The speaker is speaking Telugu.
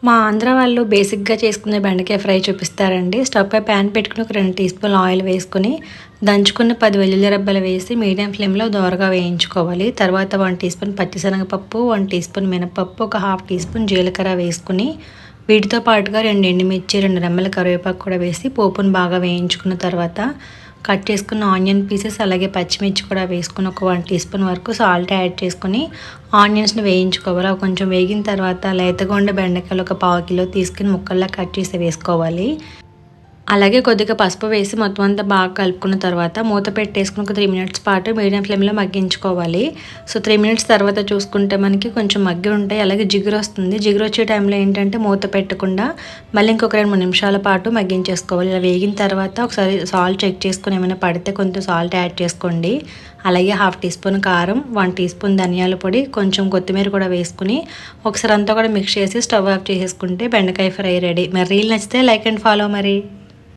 మా ఆంధ్ర వాళ్ళు బేసిక్‌గా చేసుకునే బెండకాయ ఫ్రై చూపిస్తారండి. స్టవ్ పై పాన్ పెట్టుకొని ఒక 2 టీ స్పూన్‌లు ఆయిల్ వేసుకొని, దంచుకున్న 10 వెల్లుల్లి రెబ్బలు వేసి మీడియం ఫ్లేమ్‌లో దోరగా వేయించుకోవాలి. తర్వాత 1 టీ స్పూన్ పచ్చిశనగపప్పు, 1 టీ స్పూన్ మినపప్పు, ఒక హాఫ్ టీ స్పూన్ జీలకర్ర వేసుకొని, వీటితో పాటుగా 2 ఎండుమిర్చి, 2 రెమ్మల కరివేపాకు కూడా వేసి పోపును బాగా వేయించుకున్న తర్వాత కట్ చేసుకున్న ఆనియన్ పీసెస్ అలాగే పచ్చిమిర్చి కూడా వేసుకొని ఒక 1 టీ స్పూన్ వరకు సాల్ట్ యాడ్ చేసుకొని ఆనియన్స్ని వేయించుకోవాలి. అవి కొంచెం వేగిన తర్వాత లేతగా ఉండే బెండకాయలు ఒక పావు కిలో తీసుకుని ముక్కల్లా కట్ చేసి వేసుకోవాలి. అలాగే కొద్దిగా పసుపు వేసి మొత్తం అంతా బాగా కలుపుకున్న తర్వాత మూత పెట్టేసుకుని ఒక 3 మినిట్స్ పాటు మీడియం ఫ్లేమ్లో మగ్గించుకోవాలి. సో 3 మినిట్స్ తర్వాత చూసుకుంటే మనకి కొంచెం మగ్గి ఉంటాయి. అలాగే జిగురు వస్తుంది. జిగురు వచ్చే టైంలో ఏంటంటే మూత పెట్టకుండా మళ్ళీ ఇంకొక 2-3 నిమిషాల పాటు మగ్గించేసుకోవాలి. ఇలా వేగిన తర్వాత ఒకసారి సాల్ట్ చెక్ చేసుకుని ఏమైనా పడితే కొంచెం సాల్ట్ యాడ్ చేసుకోండి. అలాగే హాఫ్ టీ స్పూన్ కారం, 1 టీ స్పూన్ ధనియాల పొడి, కొంచెం కొత్తిమీర కూడా వేసుకుని ఒకసారి అంతా కూడా మిక్స్ చేసి స్టవ్ ఆఫ్ చేసేసుకుంటే బెండకాయ ఫ్రై రెడీ. మరి రీల్ నచ్చితే లైక్ అండ్ ఫాలో మరి.